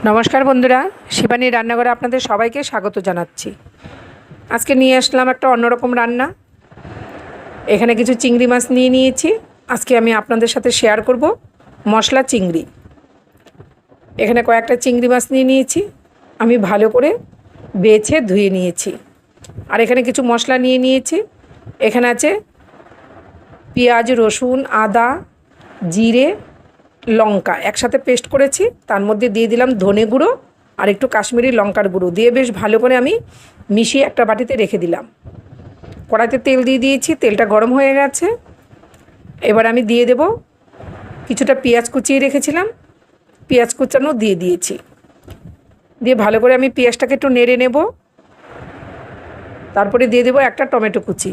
নমস্কার বন্ধুরা, শিবানী রান্নাঘরে আপনাদের সবাইকে স্বাগত জানাচ্ছি। আজকে নিয়ে আসলাম একটা অন্যরকম রান্না। এখানে কিছু চিংড়ি মাছ নিয়ে নিয়েছি। আজকে আমি আপনাদের সাথে শেয়ার করব মশলা চিংড়ি। এখানে কয়েকটা চিংড়ি মাছ নিয়ে নিয়েছি, আমি ভালো করে বেছে ধুয়ে নিয়েছি। আর এখানে কিছু মশলা নিয়ে নিয়েছি। এখানে আছে পেঁয়াজ, রসুন, আদা, জিরে, লঙ্কা একসাথে পেস্ট করেছি। তার মধ্যে দিয়ে দিলাম ধনে গুঁড়ো আর একটু কাশ্মীরি লঙ্কার গুঁড়ো দিয়ে বেশ ভালো করে আমি মিশিয়ে একটা বাটিতে রেখে দিলাম। কড়াইতে তেল দিয়ে দিয়েছি, তেলটা গরম হয়ে গেছে। এবার আমি দিয়ে দেব কিছুটা পেঁয়াজ কুচিয়ে রেখেছিলাম, পেঁয়াজ কুচানো দিয়ে দিয়েছি। দিয়ে ভালো করে আমি পেঁয়াজটাকে একটু নেড়ে নেব। তারপরে দিয়ে দেবো একটা টমেটো কুচি,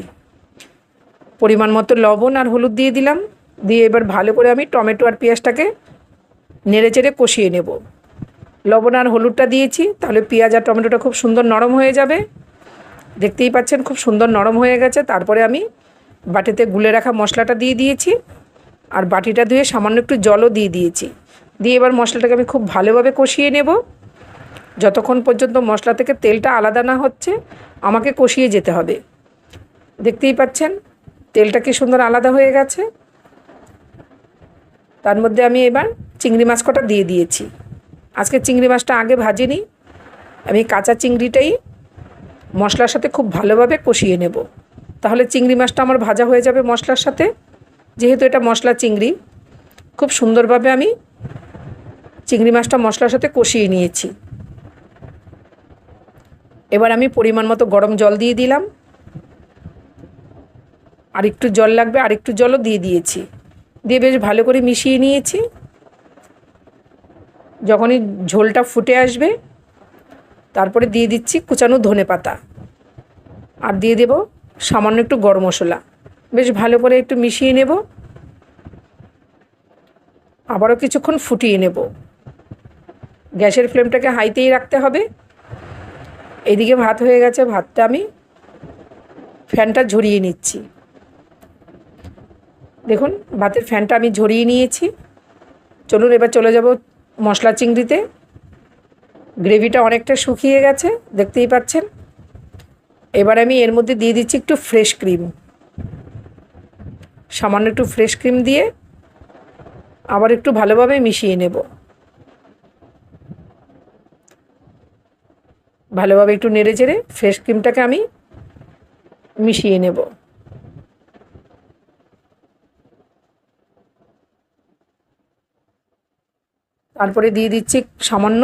পরিমাণ মতো লবণ আর হলুদ দিয়ে দিলাম। দিয়ে এবার ভালো করে আমি টমেটো আর পেঁয়াজটাকে নেড়ে চেড়ে কষিয়ে নেব। লবণ আর হলুদটা দিয়েছি, তাহলে পেঁয়াজ আর টমেটোটা খুব সুন্দর নরম হয়ে যাবে। দেখতেই পাচ্ছেন খুব সুন্দর নরম হয়ে গেছে। তারপরে আমি বাটিতে গুলে রাখা মশলাটা দিয়ে দিয়েছি আর বাটিটা ধুয়ে সামান্য একটু জলও দিয়ে দিয়েছি। দিয়ে এবার মশলাটাকে আমি খুব ভালোভাবে কষিয়ে নেব। যতক্ষণ পর্যন্ত মশলা থেকে তেলটা আলাদা না হচ্ছে আমাকে কষিয়ে যেতে হবে। দেখতেই পাচ্ছেন তেলটা কি সুন্দর আলাদা হয়ে গেছে। তার মধ্যে আমি এবার চিংড়ি মাছ কটা দিয়ে দিয়েছি। আজকে চিংড়ি মাছটা আগে ভাজিনি, আমি কাঁচা চিংড়িটাই মশলার সাথে খুব ভালোভাবে কষিয়ে নেব। তাহলে চিংড়ি মাছটা আমার ভাজা হয়ে যাবে মশলার সাথে। যেহেতু এটা মশলা চিংড়ি, খুব সুন্দরভাবে আমি চিংড়ি মাছটা মশলার সাথে কষিয়ে নিয়েছি। এবার আমি পরিমাণ মতো গরম জল দিয়ে দিলাম। আর একটু জল লাগবে, আর একটু জলও দিয়ে দিয়েছি। দিয়ে বেশ ভালো করে মিশিয়ে নিয়েছি। যখনই ঝোলটা ফুটে আসবে তারপরে দিয়ে দিচ্ছি কুচানো ধনেপাতা আর দিয়ে দেব সামান্য একটু গরম মশলা। বেশ ভালো করে একটু মিশিয়ে নেব, আবারও কিছুক্ষণ ফুটিয়ে নেব। গ্যাসের ফ্লেমটাকে হাইতেই রাখতে হবে। এইদিকে ভাত হয়ে গেছে, ভাতটা আমি ফ্যানটা ঝরিয়ে নিচ্ছি। দেখুন ভাতের ফ্যানটা আমি ঝরিয়ে নিয়েছি। চলুন এবার চলে যাব মশলা চিংড়িতে। গ্রেভিটা অনেকটা শুকিয়ে গেছে, দেখতেই পাচ্ছেন। এবার আমি এর মধ্যে দিয়ে দিচ্ছি একটু ফ্রেশ ক্রিম, সামান্য একটু ফ্রেশ ক্রিম দিয়ে আবার একটু ভালোভাবে মিশিয়ে নেব। ভালোভাবে একটু নেড়ে চেড়ে ফ্রেশ ক্রিমটাকে আমি মিশিয়ে নেব। তারপরে দিয়ে দিচ্ছি সামান্য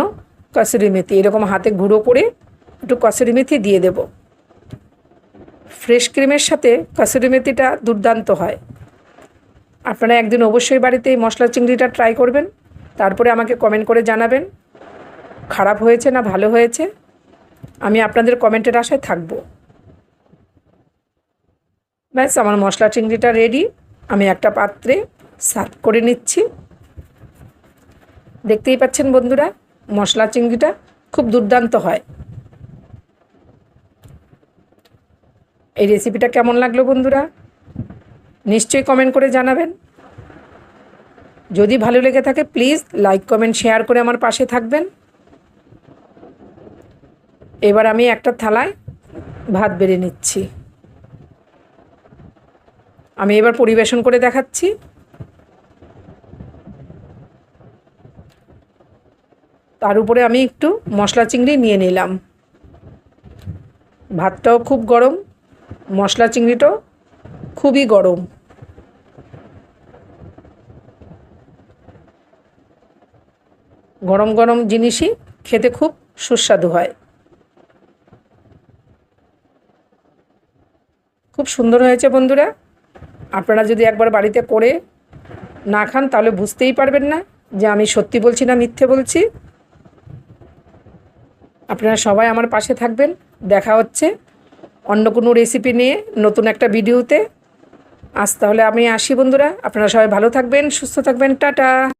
কসুরি মেথি, এরকম হাতে গুঁড়ো করে একটু কসুরি মেথি দিয়ে দেব। ফ্রেশ ক্রিমের সাথে কসুরি মেথিটা দুর্দান্ত হয়। আপনারা একদিন অবশ্যই বাড়িতে এই মশলা চিংড়িটা ট্রাই করবেন, তারপরে আমাকে কমেন্ট করে জানাবেন খারাপ হয়েছে না ভালো হয়েছে। আমি আপনাদের কমেন্টের আশায় থাকব। ব্যাস আমার মশলা চিংড়িটা রেডি। আমি একটা পাত্রে সার্ভ করে নিচ্ছি। দেখতেই পাচ্ছেন বন্ধুরা, মশলা চিংড়িটা খুব দুর্দান্ত হয়। এই রেসিপিটা কেমন লাগলো বন্ধুরা নিশ্চয়ই কমেন্ট করে জানাবেন। যদি ভালো লেগে থাকে প্লিজ লাইক, কমেন্ট, শেয়ার করে আমার পাশে থাকবেন। এবার আমি একটা থালায় ভাত বেড়ে নিচ্ছি। আমি এবার পরিবেশন করে দেখাচ্ছি। তার উপরে আমি একটু মশলা চিংড়ি নিয়ে নিলাম। ভাতটাও খুব গরম, মশলা চিংড়িটাও খুবই গরম। গরম গরম জিনিসই খেতে খুব সুস্বাদু হয়। খুব সুন্দর হয়েছে বন্ধুরা। আপনারা যদি একবার বাড়িতে করে না খান তাহলে বুঝতেই পারবেন না যে আমি সত্যি বলছি না মিথ্যে বলছি। আপনারা সবাই আমার পাশে থাকবেন। দেখা হচ্ছে অন্য কোনো রেসিপি নিয়ে নতুন একটা ভিডিওতে। আজ তাহলে আমি আসি বন্ধুরা, আপনারা সবাই ভালো থাকবেন, সুস্থ থাকবেন, টাটা।